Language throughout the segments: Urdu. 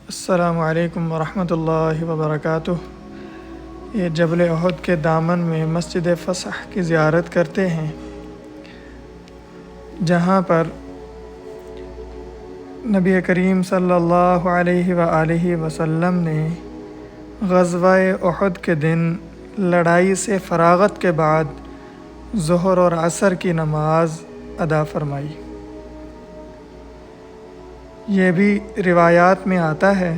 السلام علیکم ورحمۃ اللہ وبرکاتہ۔ یہ جبل احد کے دامن میں مسجد فسح کی زیارت کرتے ہیں، جہاں پر نبی کریم صلی اللہ علیہ وآلہ وسلم نے غزوہ احد کے دن لڑائی سے فراغت کے بعد ظہر اور عصر کی نماز ادا فرمائی۔ یہ بھی روایات میں آتا ہے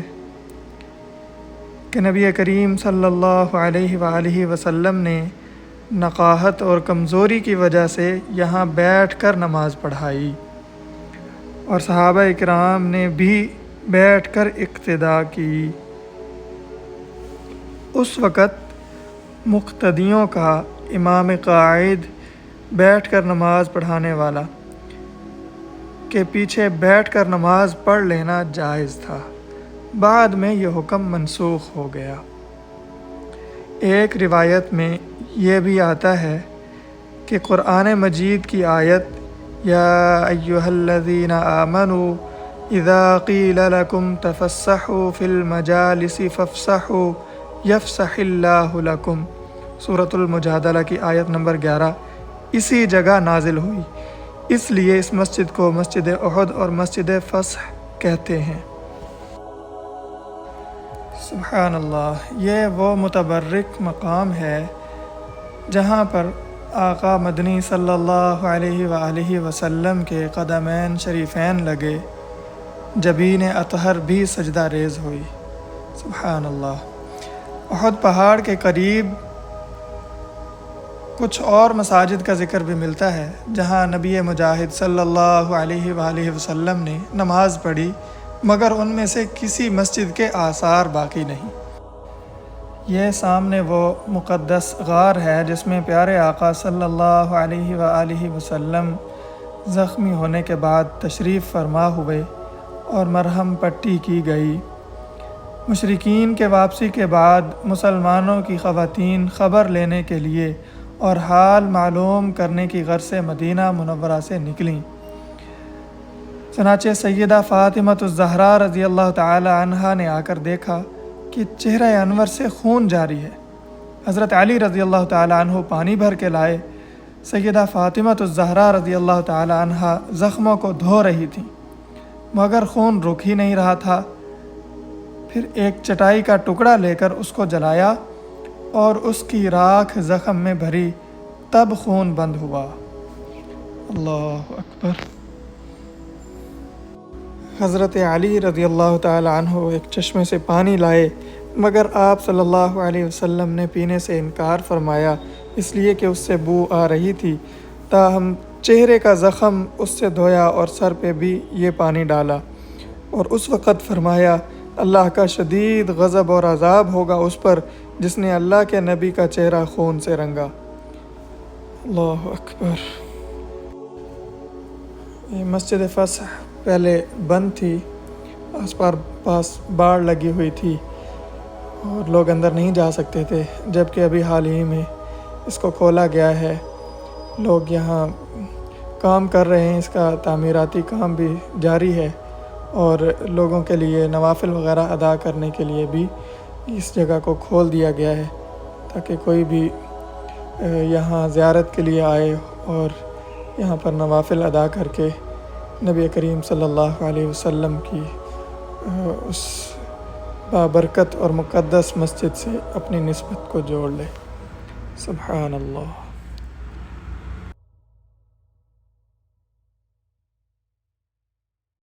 کہ نبی کریم صلی اللہ علیہ وآلہ وسلم نے نقاہت اور کمزوری کی وجہ سے یہاں بیٹھ کر نماز پڑھائی، اور صحابہ اکرام نے بھی بیٹھ کر اقتداء کی۔ اس وقت مقتدیوں کا امام قاعد بیٹھ کر نماز پڑھانے والا کے پیچھے بیٹھ کر نماز پڑھ لینا جائز تھا۔ بعد میں یہ حکم منسوخ ہو گیا۔ ایک روایت میں یہ بھی آتا ہے کہ قرآن مجید کی آیت یا ایھا الذین آمنوا اذا قیل لکم تفسحوا فی المجالس فافسحوا یفسح اللہ لکم، سورۃ المجادلہ کی آیت نمبر 11 اسی جگہ نازل ہوئی، اس لیے اس مسجد کو مسجد احد اور مسجد فسح کہتے ہیں۔ سبحان اللہ، یہ وہ متبرک مقام ہے جہاں پر آقا مدنی صلی اللہ علیہ وآلہ وسلم کے قدمین شریفین لگے، جبین اطہر بھی سجدہ ریز ہوئی۔ سبحان اللہ۔ احد پہاڑ کے قریب کچھ اور مساجد کا ذکر بھی ملتا ہے جہاں نبی مجاہد صلی اللہ علیہ وآلہ وسلم نے نماز پڑھی، مگر ان میں سے کسی مسجد کے آثار باقی نہیں۔ یہ سامنے وہ مقدس غار ہے جس میں پیارے آقا صلی اللہ علیہ وآلہ وسلم زخمی ہونے کے بعد تشریف فرما ہوئے اور مرہم پٹی کی گئی۔ مشرکین کے واپسی کے بعد مسلمانوں کی خواتین خبر لینے کے لیے اور حال معلوم کرنے کی غرض سے مدینہ منورہ سے نکلیں۔ چنانچہ سیدہ فاطمۃ الزہرا رضی اللہ تعالی عنہا نے آ کر دیکھا کہ چہرہ انور سے خون جاری ہے۔ حضرت علی رضی اللہ تعالی عنہ پانی بھر کے لائے۔ سیدہ فاطمۃ الزہرا رضی اللہ تعالی عنہا زخموں کو دھو رہی تھیں، مگر خون رک ہی نہیں رہا تھا۔ پھر ایک چٹائی کا ٹکڑا لے کر اس کو جلایا اور اس کی راکھ زخم میں بھری، تب خون بند ہوا۔ اللہ اکبر۔ حضرت علی رضی اللہ تعالی عنہ ایک چشمے سے پانی لائے، مگر آپ صلی اللہ علیہ وسلم نے پینے سے انکار فرمایا، اس لیے کہ اس سے بو آ رہی تھی۔ تاہم چہرے کا زخم اس سے دھویا اور سر پہ بھی یہ پانی ڈالا، اور اس وقت فرمایا، اللہ کا شدید غضب اور عذاب ہوگا اس پر جس نے اللہ کے نبی کا چہرہ خون سے رنگا۔ اللہ اکبر۔ یہ مسجد فسح پہلے بند تھی، آس پاس باڑ لگی ہوئی تھی اور لوگ اندر نہیں جا سکتے تھے، جبکہ ابھی حال ہی میں اس کو کھولا گیا ہے۔ لوگ یہاں کام کر رہے ہیں، اس کا تعمیراتی کام بھی جاری ہے، اور لوگوں کے لیے نوافل وغیرہ ادا کرنے کے لیے بھی اس جگہ کو کھول دیا گیا ہے، تاکہ کوئی بھی یہاں زیارت کے لیے آئے اور یہاں پر نوافل ادا کر کے نبی کریم صلی اللہ علیہ وسلم کی اس بابرکت اور مقدس مسجد سے اپنی نسبت کو جوڑ لے۔ سبحان اللہ۔